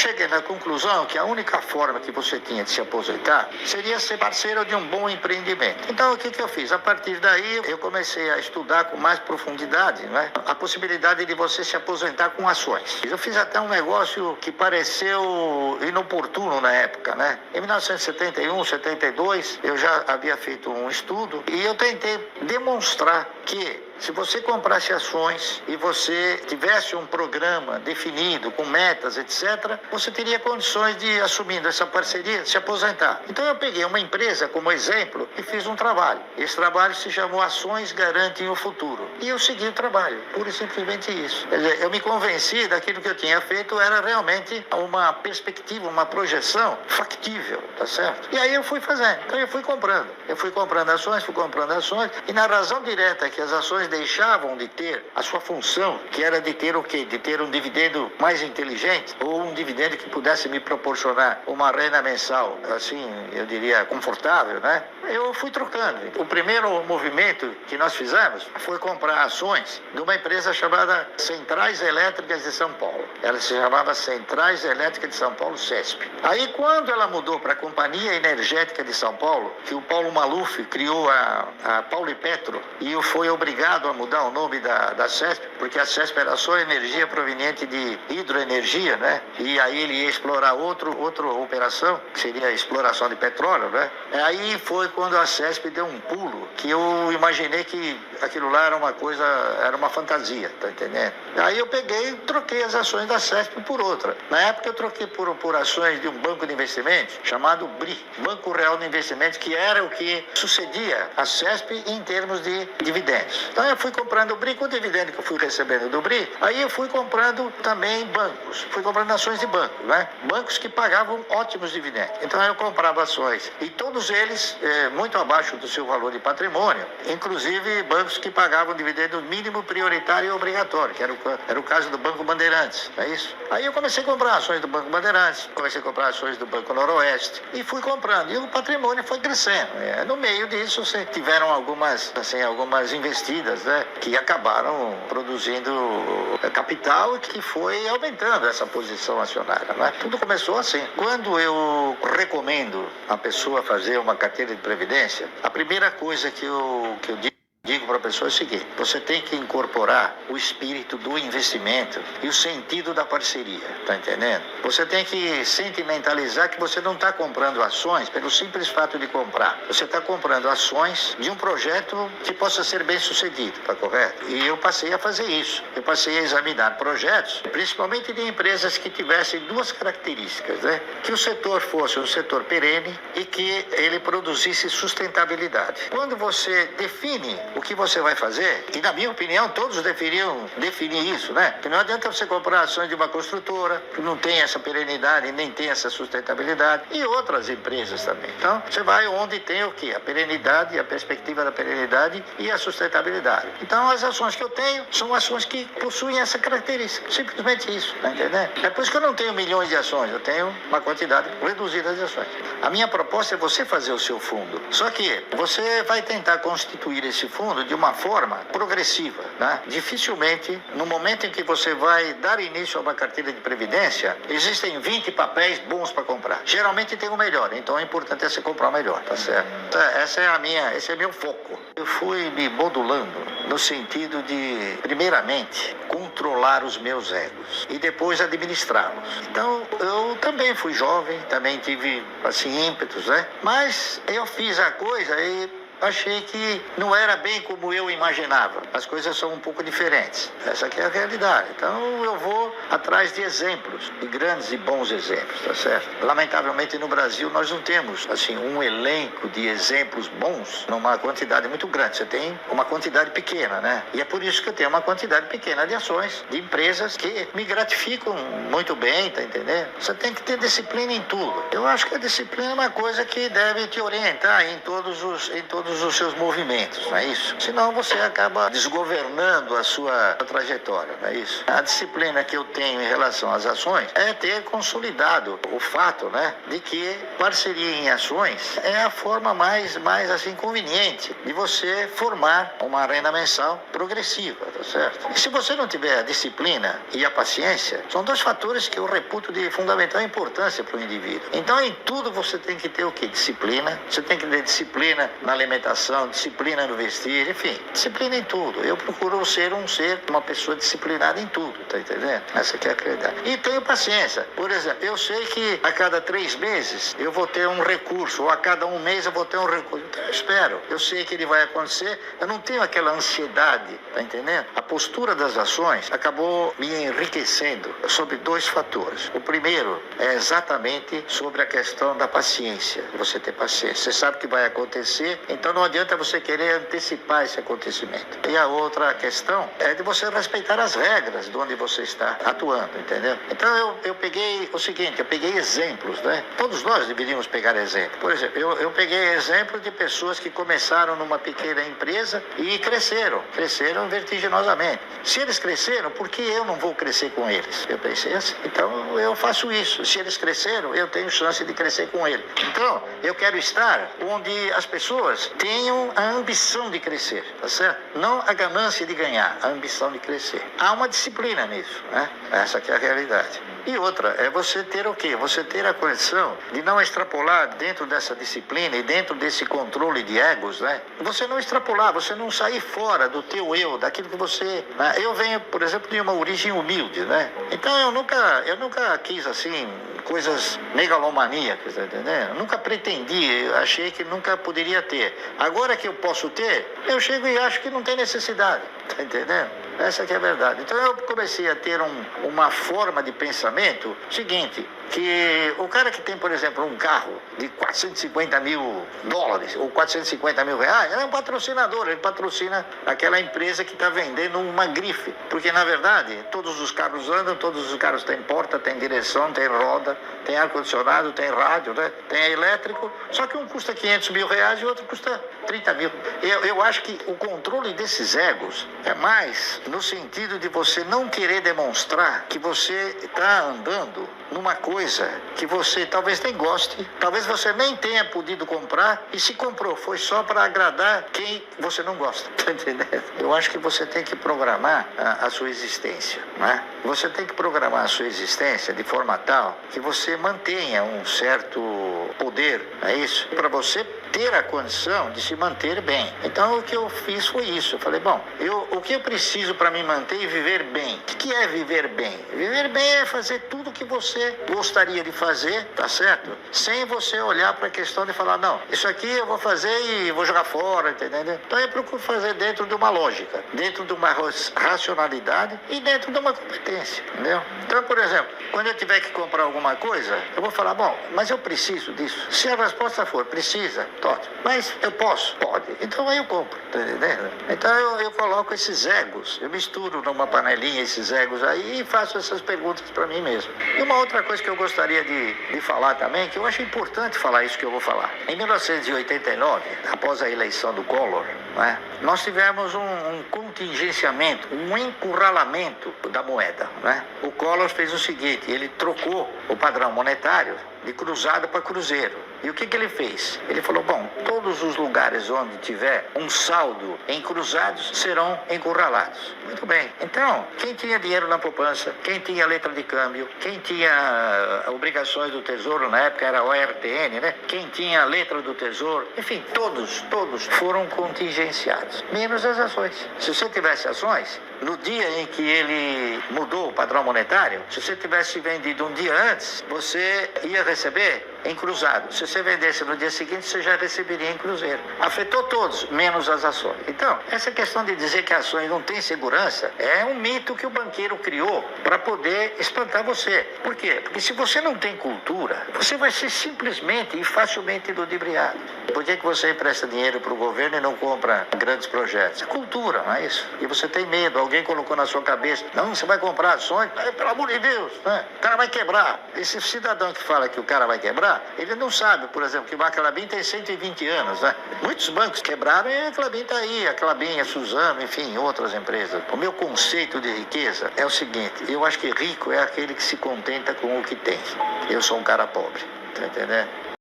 cheguei na conclusão que a única forma que você tinha de se aposentar seria ser parceiro de um bom empreendimento. Então, o que eu fiz? A partir daí, eu comecei a estudar com mais profundidade, né, a possibilidade de você se aposentar com ações. Eu fiz até um negócio que pareceu inoportuno na época, né? Em 1971, 72, eu já havia feito um estudo e eu tentei demonstrar que se você comprasse ações e você tivesse um programa definido, com metas, etc., você teria condições de, assumindo essa parceria, se aposentar. Então eu peguei uma empresa como exemplo e fiz um trabalho. Esse trabalho se chamou Ações Garantem o Futuro. E eu segui o trabalho, pura e simplesmente isso. Quer dizer, eu me convenci daquilo que eu tinha feito era realmente uma perspectiva, uma projeção factível, tá certo? E aí eu fui fazendo. Então eu fui comprando. Eu fui comprando ações, e na razão direta que as ações deixavam de ter a sua função, que era de ter o quê? De ter um dividendo mais inteligente, ou um dividendo que pudesse me proporcionar uma renda mensal, assim, eu diria, confortável, né? Eu fui trocando. O primeiro movimento que nós fizemos foi comprar ações de uma empresa chamada Centrais Elétricas de São Paulo. Ela se chamava Centrais Elétricas de São Paulo, CESP. Aí, quando ela mudou para a Companhia Energética de São Paulo, que o Paulo Maluf criou a Paulipetro e foi obrigado a mudar o nome da CESP, porque a CESP era só energia proveniente de hidroenergia, né? E aí ele ia explorar outra operação, que seria a exploração de petróleo, né? Aí foi quando a CESP deu um pulo, que eu imaginei que aquilo lá era uma fantasia, tá entendendo? Aí eu peguei e troquei as ações da CESP por outra. Na época eu troquei por ações de um banco de investimentos chamado BRI, Banco Real de Investimentos, que era o que sucedia a CESP em termos de dividendos. Então eu fui comprando o BRI, com o dividendo que eu fui recebendo do BRI, aí eu fui comprando também bancos, fui comprando ações de bancos, né? Bancos que pagavam ótimos dividendos. Então eu comprava ações, e todos eles muito abaixo do seu valor de patrimônio, inclusive bancos que pagavam dividendo mínimo, prioritário e obrigatório, que era o caso do Banco Bandeirantes, não é isso? Aí eu comecei a comprar ações do Banco Bandeirantes, comecei a comprar ações do Banco Noroeste, e fui comprando, e o patrimônio foi crescendo. No meio disso, tiveram algumas investidas, né, que acabaram produzindo capital e que foi aumentando essa posição acionária, né? Tudo começou assim. Quando eu recomendo a pessoa fazer uma carteira de previdência, a primeira coisa que eu digo para a pessoa é o seguinte: você tem que incorporar o espírito do investimento e o sentido da parceria, tá entendendo? Você tem que sentimentalizar que você não está comprando ações pelo simples fato de comprar. Você está comprando ações de um projeto que possa ser bem sucedido, tá correto? E eu passei a fazer isso. Eu passei a examinar projetos, principalmente de empresas que tivessem duas características, né? Que o setor fosse um setor perene e que ele produzisse sustentabilidade. Quando você define o que você vai fazer, e na minha opinião todos deveriam definir isso, né? Porque não adianta você comprar ações de uma construtora que não tem essa perenidade, nem tem essa sustentabilidade, e outras empresas também. Então, você vai onde tem o quê? A perenidade, a perspectiva da perenidade e a sustentabilidade. Então, as ações que eu tenho são ações que possuem essa característica. Simplesmente isso, tá entendendo? É por isso que eu não tenho milhões de ações, eu tenho uma quantidade reduzida de ações. A minha proposta é você fazer o seu fundo. Só que você vai tentar constituir esse fundo de uma forma progressiva, né? Dificilmente, no momento em que você vai dar início a uma carteira de previdência, existem 20 papéis bons para comprar. Geralmente tem o melhor, então é importante você comprar o melhor, tá certo? Esse é meu foco. Eu fui me modulando no sentido de, primeiramente, controlar os meus egos e depois administrá-los. Então, eu também fui jovem, também tive, assim, ímpetos, né? Mas eu fiz a coisa e achei que não era bem como eu imaginava. As coisas são um pouco diferentes. Essa aqui é a realidade. Então eu vou atrás de exemplos, de grandes e bons exemplos, tá certo? Lamentavelmente no Brasil nós não temos, assim, um elenco de exemplos bons numa quantidade muito grande. Você tem uma quantidade pequena, né? E é por isso que eu tenho uma quantidade pequena de ações, de empresas que me gratificam muito bem, tá entendendo? Você tem que ter disciplina em tudo. Eu acho que a disciplina é uma coisa que deve te orientar em todos os todos os seus movimentos, não é isso? Senão você acaba desgovernando a sua trajetória, não é isso? A disciplina que eu tenho em relação às ações é ter consolidado o fato, né, de que parceria em ações é a forma mais assim conveniente de você formar uma renda mensal progressiva, tá certo? E se você não tiver a disciplina e a paciência, são dois fatores que eu reputo de fundamental importância para o indivíduo. Então, em tudo você tem que ter o quê? Disciplina. Você tem que ter disciplina na alimentação, disciplina no vestir, enfim, disciplina em tudo. Eu procuro ser uma pessoa disciplinada em tudo, tá entendendo? Essa aqui é a realidade. E tenho paciência. Por exemplo, eu sei que a cada 3 meses eu vou ter um recurso, ou a cada 1 mês eu vou ter um recurso. Então eu espero. Eu sei que ele vai acontecer. Eu não tenho aquela ansiedade, tá entendendo? A postura das ações acabou me enriquecendo sobre 2 fatores. O primeiro é exatamente sobre a questão da paciência. Você ter paciência. Você sabe que vai acontecer, então não adianta você querer antecipar esse acontecimento. E a outra questão é de você respeitar as regras de onde você está atuando, entendeu? Então eu peguei o seguinte, eu peguei exemplos, né? Todos nós deveríamos pegar exemplo. Por exemplo, eu peguei exemplo de pessoas que começaram numa pequena empresa e cresceram vertiginosamente. Se eles cresceram, por que eu não vou crescer com eles? Eu pensei assim, então eu faço isso. Se eles cresceram, eu tenho chance de crescer com eles. Então, eu quero estar onde as pessoas tenham a ambição de crescer, tá certo? Não a ganância de ganhar, a ambição de crescer. Há uma disciplina nisso, né? Essa aqui é a realidade. E outra, é você ter o quê? Você ter a condição de não extrapolar dentro dessa disciplina e dentro desse controle de egos, né? Você não extrapolar, você não sair fora do teu eu, daquilo que você... Né? Eu venho, por exemplo, de uma origem humilde, né? Então eu nunca quis, assim, coisas megalomaníacas, tá entendendo? Eu nunca pretendi, eu achei que nunca poderia ter. Agora que eu posso ter, eu chego e acho que não tem necessidade, tá entendendo? Essa que é a verdade. Então eu comecei a ter uma forma de pensamento seguinte, que o cara que tem, por exemplo, um carro de 450 mil dólares ou 450 mil reais, ele é um patrocinador, ele patrocina aquela empresa que está vendendo uma grife. Porque, na verdade, todos os carros andam, todos os carros têm porta, tem direção, tem roda, tem ar-condicionado, tem rádio, né? Tem elétrico, só que um custa 500 mil reais e o outro custa 30 mil. Eu acho que o controle desses egos é mais no sentido de você não querer demonstrar que você está andando numa coisa que você talvez nem goste, talvez você nem tenha podido comprar, e se comprou, foi só para agradar quem você não gosta, tá entendendo? Eu acho que você tem que programar a sua existência, né? Você tem que programar a sua existência de forma tal que você mantenha um certo poder, é isso? Para você ter a condição de se manter bem. Então o que eu fiz foi isso. Eu falei, bom, o que eu preciso para me manter e viver bem? O que é viver bem? Viver bem é fazer tudo o que você gostaria de fazer, tá certo? Sem você olhar para a questão de falar, não, isso aqui eu vou fazer e vou jogar fora, entendeu? Então eu procuro fazer dentro de uma lógica, dentro de uma racionalidade e dentro de uma competência, entendeu? Então, por exemplo, quando eu tiver que comprar alguma coisa, eu vou falar, bom, mas eu preciso disso. Se a resposta for, precisa, ótimo. Mas eu posso? Pode. Então aí eu compro, tá entendendo? Então eu coloco esses egos, eu misturo numa panelinha esses egos aí e faço essas perguntas para mim mesmo. E uma outra coisa que eu gostaria de falar também, que eu acho importante falar isso que eu vou falar. Em 1989, após a eleição do Collor, né, nós tivemos um contingenciamento, um encurralamento da moeda, né? O Collor fez o seguinte, ele trocou o padrão monetário de cruzado para cruzeiro. E o que ele fez? Ele falou, bom, todos os lugares onde tiver um saldo em cruzados serão encurralados. Muito bem. Então, quem tinha dinheiro na poupança, quem tinha letra de câmbio, quem tinha obrigações do Tesouro, na época era ORTN, né? Quem tinha letra do Tesouro, enfim, todos foram contingenciados, menos as ações. Se você tivesse ações, no dia em que ele mudou o padrão monetário, se você tivesse vendido um dia antes, você ia receber em cruzado. Se você vendesse no dia seguinte, você já receberia em cruzeiro. Afetou todos, menos as ações. Então, essa questão de dizer que ações não têm segurança é um mito que o banqueiro criou para poder espantar você. Por quê? Porque se você não tem cultura, você vai ser simplesmente e facilmente ludibriado. Por que você empresta dinheiro para o governo e não compra grandes projetos? É cultura, não é isso? E você tem medo, alguém colocou na sua cabeça, não, você vai comprar ações, pelo amor de Deus, né? O cara vai quebrar. Esse cidadão que fala que o cara vai quebrar, quebrar. Ele não sabe, por exemplo, que o Clabin tem 120 anos, né? Muitos bancos quebraram e a Clabin está aí, a Clabin, a Suzano, enfim, outras empresas. O meu conceito de riqueza é o seguinte: eu acho que rico é aquele que se contenta com o que tem. Eu sou um cara pobre, tá entendendo?